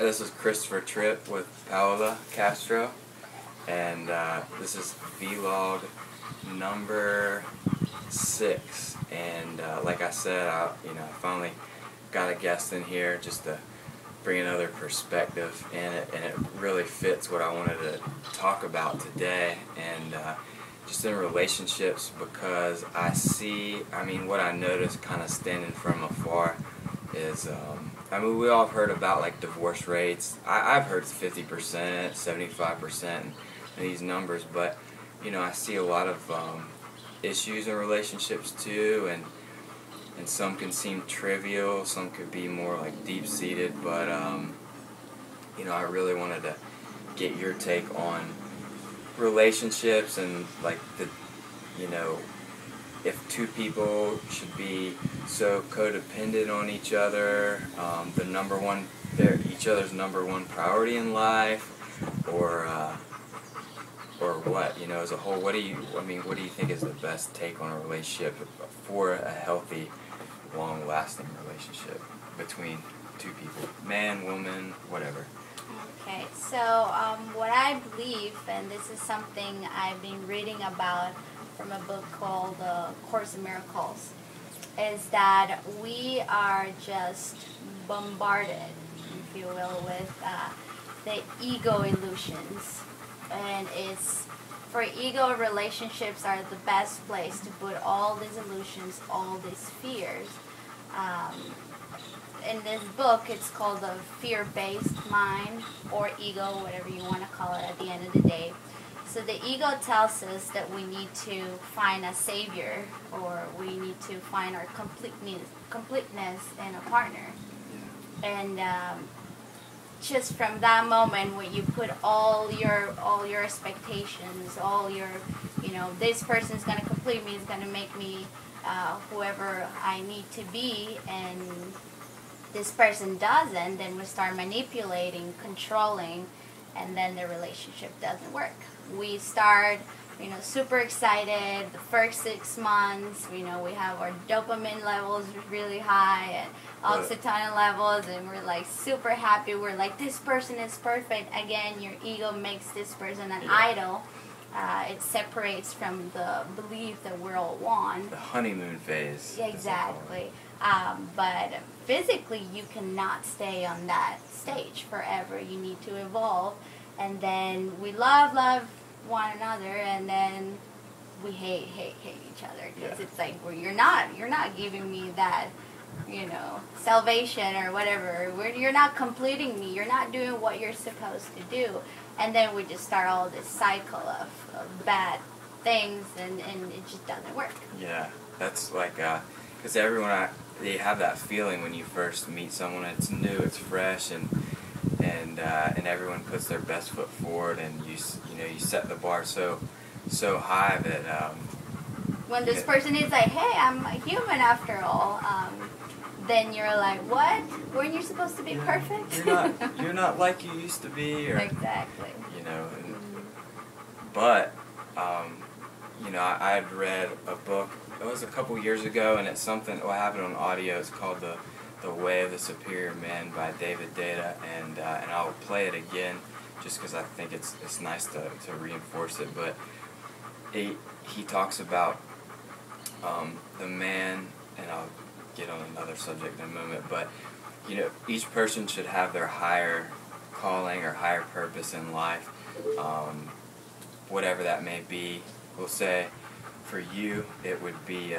This is Christopher Tripp with Paola Castro, and this is vlog number 6. And like I said, I finally got a guest in here just to bring another perspective in it, and it really fits what I wanted to talk about today. And just in relationships, because what I noticed kind of standing from afar is, we all have heard about like divorce rates. I've heard 50%, 75%, and these numbers, but I see a lot of issues in relationships too, and some can seem trivial, some could be more like deep-seated, but I really wanted to get your take on relationships and like if two people should be so codependent on each other, they're each other's number one priority in life, or what, as a whole. What do you think is the best take on a relationship for a healthy, long-lasting relationship between two people, man, woman, whatever? Okay, so what I believe, and this is something I've been reading about from a book called Course in Miracles, is that we are just bombarded, if you will, with the ego illusions. And for ego, relationships are the best place to put all these illusions, all these fears. In this book, it's called the fear-based mind, or ego, whatever you want to call it at the end of the day. So the ego tells us that we need to find a savior, or we need to find our completeness in a partner. And just from that moment when you put all your expectations, all your, this person's going to complete me, is going to make me whoever I need to be, and this person doesn't, then we start manipulating, controlling, and then the relationship doesn't work. We start, super excited the first 6 months. We have our dopamine levels really high and oxytocin levels, and we're like super happy. We're like, this person is perfect. Again, your ego makes this person an idol. It separates from the belief that we're all one. The honeymoon phase. Exactly. But physically, you cannot stay on that stage forever. You need to evolve. And then we love one another, and then we hate each other, because it's like, well, you're not giving me that, salvation or whatever. You're not completing me. You're not doing what you're supposed to do. And then we just start all this cycle of bad things, and it just doesn't work. Yeah, that's like, because they have that feeling when you first meet someone. It's new, it's fresh, and everyone puts their best foot forward, and you set the bar so high that when this person is like, hey, I'm a human after all, then you're like, what? Weren't you supposed to be perfect? You're not like you used to be, or exactly. But I had read a book. It was a couple years ago, and it's something. I have it on audio. It's called The Way of the Superior Man by David Data, and I'll play it again just because I think it's nice to reinforce it. But he talks about the man, and I'll get on another subject in a moment, but each person should have their higher calling or higher purpose in life, whatever that may be. We'll say for you it would be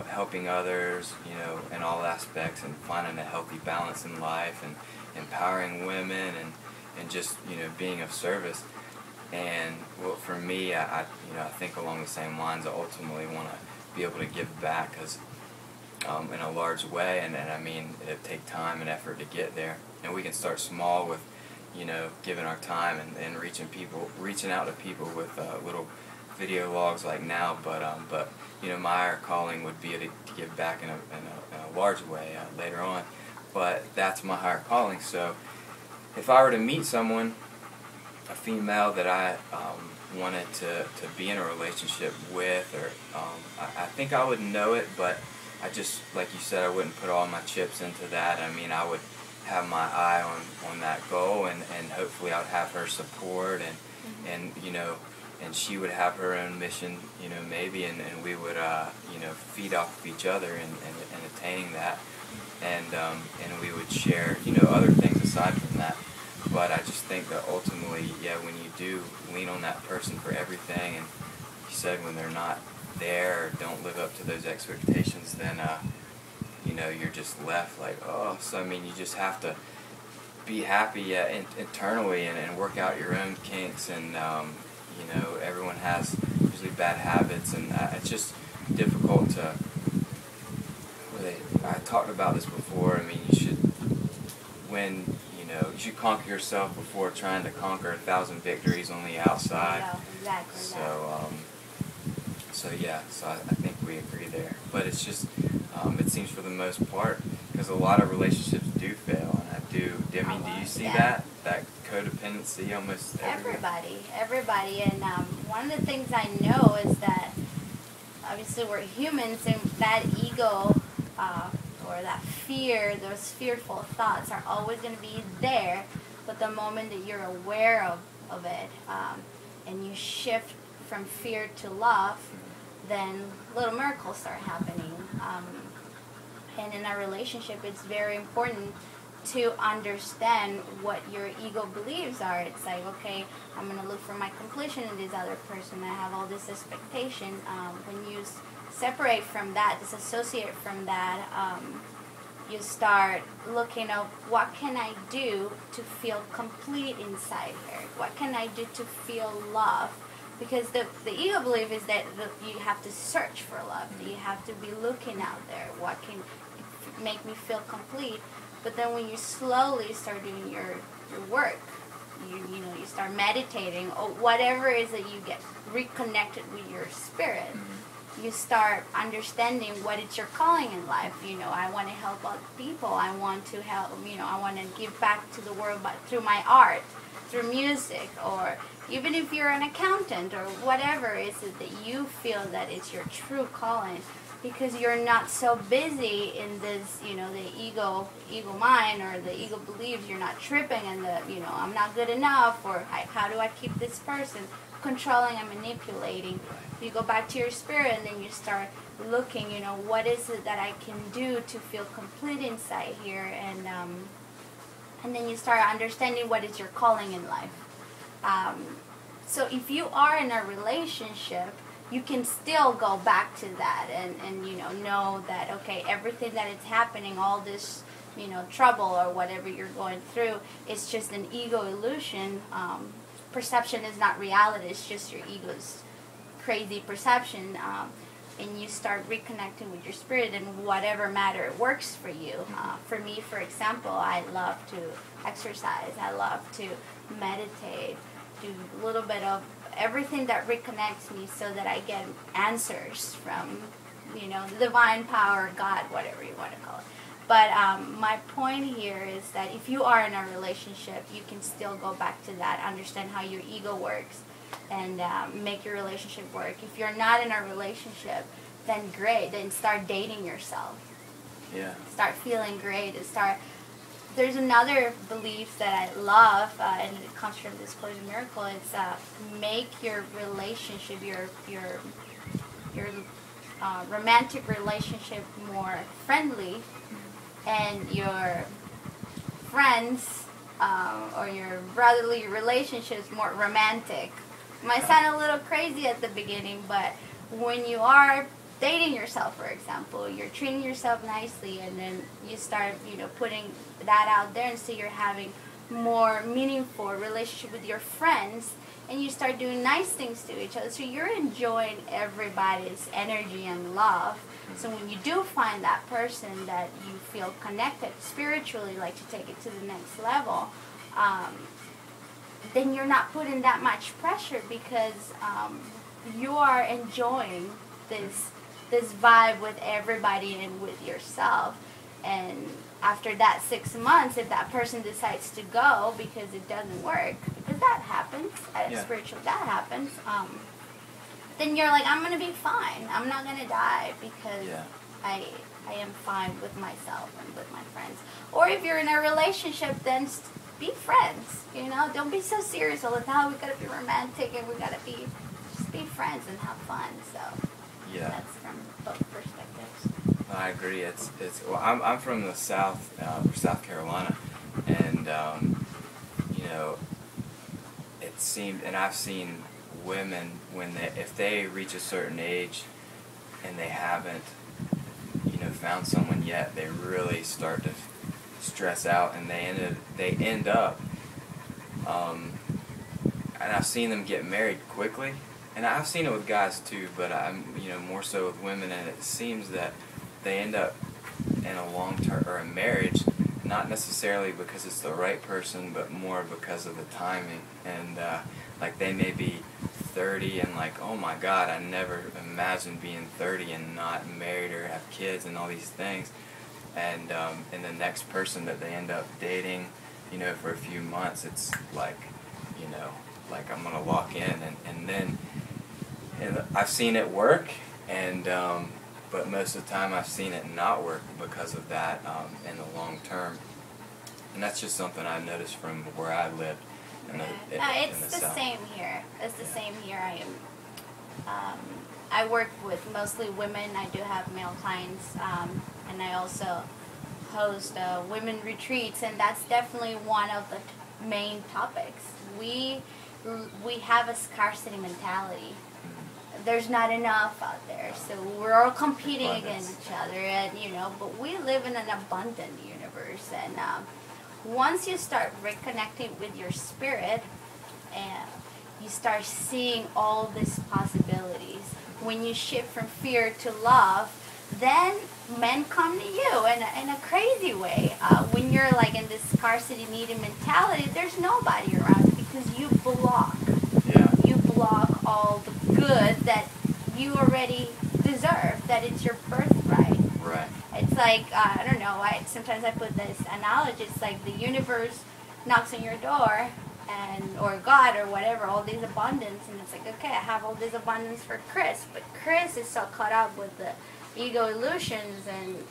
helping others, in all aspects, and finding a healthy balance in life, and empowering women, and just being of service. And well, for me, I think along the same lines. I ultimately want to be able to give back, because in a large way, and it'll take time and effort to get there. And we can start small with giving our time and reaching out to people with little video logs like now, but my higher calling would be to give back in a large way later on. But that's my higher calling. So if I were to meet someone, a female that I wanted to be in a relationship with, or I think I would know it, but I just, like you said, I wouldn't put all my chips into that. I would have my eye on that goal, and hopefully I would have her support, and and she would have her own mission, maybe, and we would feed off of each other and attaining that, and we would share other things aside from that. But I just think that ultimately, when you do lean on that person for everything, and you said when they're not there or don't live up to those expectations, then you're just left like, oh. So I mean, you just have to be happy internally and work out your own kinks, and everyone has usually bad habits, and it's just difficult to. I talked about this before. I mean, you should conquer yourself before trying to conquer 1,000 victories on the outside. No, exactly. So I think we agree there. But it's just, it seems for the most part, because a lot of relationships do fail, and I mean, do you see that codependency almost Everybody, and one of the things I know is that obviously we're humans, and that ego or that fear, those fearful thoughts are always going to be there. But the moment that you're aware of it, and you shift from fear to love, then little miracles start happening. And in our relationship, it's very important to understand what your ego beliefs are. It's like, okay, I'm going to look for my completion in this other person. I have all this expectation. When you separate from that, disassociate from that, you start looking at what can I do to feel complete inside here? What can I do to feel love? Because the ego belief is that you have to search for love. You have to be looking out there. What can make me feel complete? But then when you slowly start doing your work, you start meditating, or whatever it is that you get reconnected with your spirit, you start understanding what it's your calling in life. I want to help other people. I want to help, I want to give back to the world through my art, through music, or even if you're an accountant or whatever it is that you feel that it's your true calling, because you're not so busy in this, the ego mind or the ego believes. You're not tripping in the, I'm not good enough, or how do I keep this person, controlling and manipulating. You go back to your spirit, and then you start looking, what is it that I can do to feel complete inside here, and then you start understanding what is your calling in life. So if you are in a relationship, you can still go back to that and know that, okay, everything that is happening, all this, trouble or whatever you're going through, it's just an ego illusion. Perception is not reality. It's just your ego's crazy perception. And you start reconnecting with your spirit in whatever matter works for you. For me, for example, I love to exercise. I love to meditate, do a little bit of everything that reconnects me so that I get answers from, the divine power, God, whatever you want to call it. But my point here is that if you are in a relationship, you can still go back to that, understand how your ego works, and make your relationship work. If you're not in a relationship, then great. Then start dating yourself. Yeah. Start feeling great. There's another belief that I love, and it comes from this Course in Miracle. It's make your relationship, your romantic relationship more friendly, and your friends or your brotherly relationships more romantic. It might sound a little crazy at the beginning, but when you are dating yourself, for example, you're treating yourself nicely, and then you start, putting that out there, and so you're having more meaningful relationship with your friends, and you start doing nice things to each other, so you're enjoying everybody's energy and love. So when you do find that person that you feel connected spiritually, like to take it to the next level, then you're not putting that much pressure, because you are enjoying this vibe with everybody and with yourself. And after that 6 months, if that person decides to go because it doesn't work, because that happens at a spiritual, that happens, then you're like, I'm going to be fine. I'm not going to die because I I am fine with myself and with my friends. Or if you're in a relationship, then be friends. You know, don't be so serious all the time. We gotta be romantic and we gotta just be friends and have fun. So Yeah. that's from both perspectives. I agree. Well, I'm from the South Carolina, and you know, it seemed, and I've seen women if they reach a certain age and they haven't, found someone yet, they really start to stress out, and they end up, and I've seen them get married quickly, and I've seen it with guys too, but I'm more so with women, and it seems that they end up in a long-term or a marriage, not necessarily because it's the right person, but more because of the timing. And like they may be 30 and like, oh my God, I never imagined being 30 and not married or have kids and all these things. And the next person that they end up dating, for a few months, it's like, like I'm gonna lock in, and then I've seen it work, and but most of the time I've seen it not work because of that in the long term. And that's just something I've noticed from where I lived in it's the South. same here. It's the same here. I work with mostly women. I do have male clients, and I also host women retreats, and that's definitely one of the main topics. We have a scarcity mentality. There's not enough out there, so we're all competing against each other, and but we live in an abundant universe, and once you start reconnecting with your spirit, and you start seeing all these possibilities, when you shift from fear to love, then men come to you in a crazy way. When you're like in this scarcity needy mentality, there's nobody around because you block. Yeah. You block all the good that you already deserve, that it's your birthright. Right. It's like, I don't know, sometimes I put this analogy, it's like the universe knocks on your door, or God or whatever, all this abundance, and it's like, okay, I have all this abundance for Chris, but Chris is so caught up with the ego illusions, and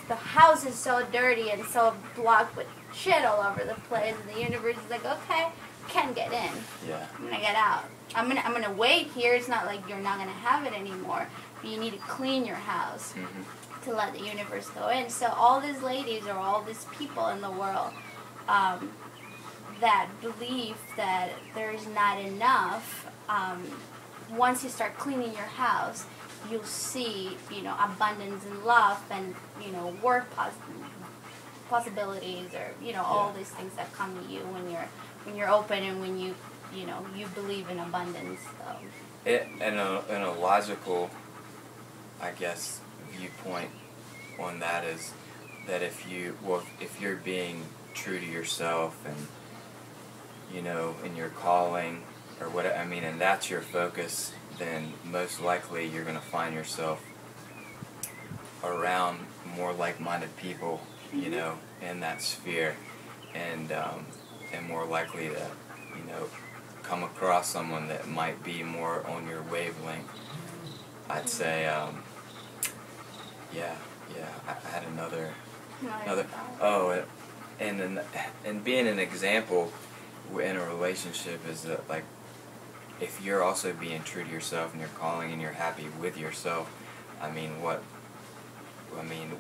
the house is so dirty and so blocked with shit all over the place, and the universe is like, okay, can't get in. Yeah. I'm gonna get out. I'm gonna wait here. It's not like you're not gonna have it anymore, but you need to clean your house to let the universe go in. So all these ladies or all these people in the world that believe that there is not enough, once you start cleaning your house, you'll see, abundance and love and, work possibilities, or, all these things that come to you when you're open and when you believe in abundance. So. In a logical, I guess, viewpoint on that is that if you're being true to yourself and, in your calling or what, and that's your focus, then most likely you're going to find yourself around more like-minded people, in that sphere, and more likely to, come across someone that might be more on your wavelength. I'd say, I had another, and being an example in a relationship is that, like, if you're also being true to yourself and you're calling and you're happy with yourself,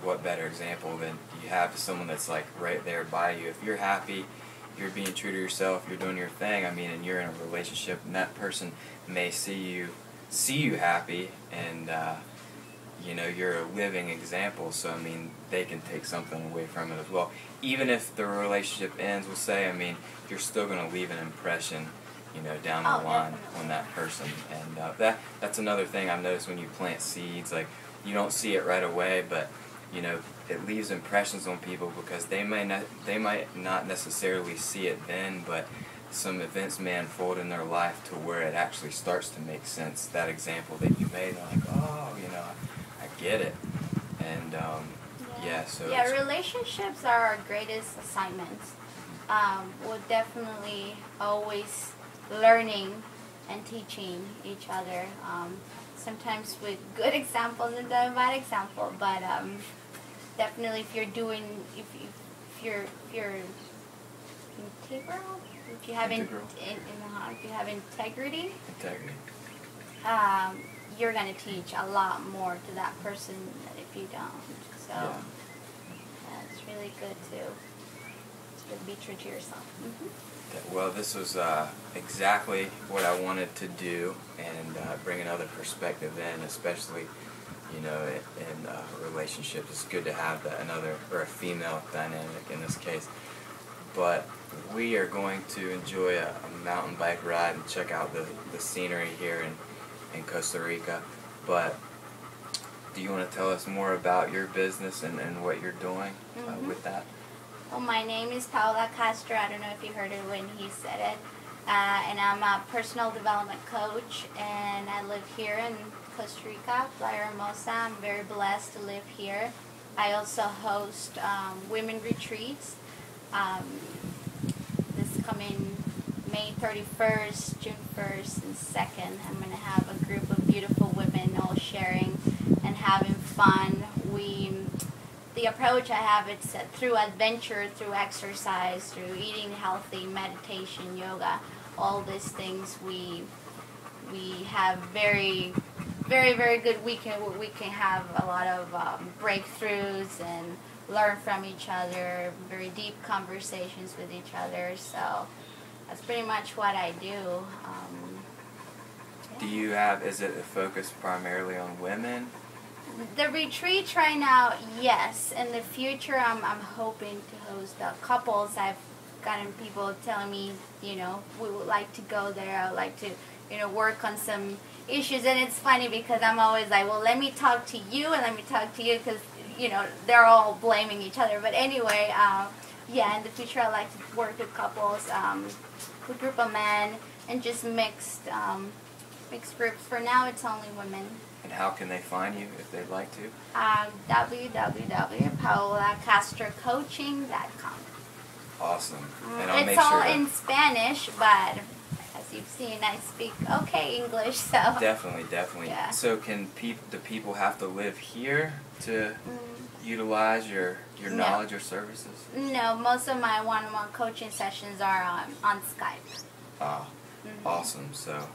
what better example than you have someone that's like right there by you. If you're happy, you're being true to yourself, you're doing your thing, and you're in a relationship, and that person may see you happy, and you're a living example, so they can take something away from it as well. Even if the relationship ends, we'll say, you're still going to leave an impression, down the line on that person. And that's another thing I've noticed when you plant seeds. Like, you don't see it right away, but it leaves impressions on people because they might not necessarily see it then, but some events may unfold in their life to where it actually starts to make sense. That example that you made, they're like, oh, I get it. And relationships are our greatest assignments. We're definitely always learning and teaching each other. sometimes with good examples and sometimes bad example. But definitely, if you're doing, if you're integral, if you have if you have integrity, you're gonna teach a lot more to that person than if you don't. So yeah, it's really good to be true to yourself. Well, this was exactly what I wanted to do, and bring another perspective in, especially, you know, in relationships. It's good to have another, or a female dynamic in this case. But we are going to enjoy a mountain bike ride and check out the scenery here in Costa Rica. But do you want to tell us more about your business and what you're doing with that? Well, my name is Paola Castro. I don't know if you heard it when he said it. And I'm a personal development coach, and I live here in Costa Rica, Playa Hermosa. I'm very blessed to live here. I also host women retreats. This coming May 31st, June 1st, and 2nd, I'm going to have a group of beautiful women all sharing and having fun. The approach I have, it's through adventure, through exercise, through eating healthy, meditation, yoga, all these things. We have very, very, very good weekend where we can have a lot of breakthroughs and learn from each other, very deep conversations with each other. So that's pretty much what I do. Do you have, is it a focus primarily on women? The retreats right now, yes. In the future, I'm hoping to host couples. I've gotten people telling me, you know, we would like to go there. I would like to, you know, work on some issues. And it's funny because I'm always like, well, let me talk to you and let me talk to you, because, you know, they're all blaming each other. But anyway, yeah, in the future, I like to work with couples, with a group of men, and just mixed groups. For now, it's only women. And how can they find you if they'd like to? www.paolacastrocoaching.com. Awesome. And I'll it's make all sure in Spanish, but as you've seen, I speak okay English, so. Definitely. Yeah. So do people have to live here to utilize your knowledge or services? No, most of my one-on-one coaching sessions are on Skype. Awesome. So,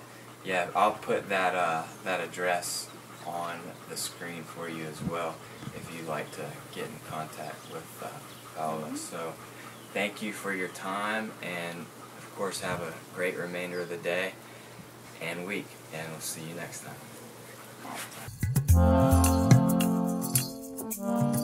yeah, I'll put that address on the screen for you as well if you'd like to get in contact with Paola. So thank you for your time, and of course have a great remainder of the day and week, and we'll see you next time.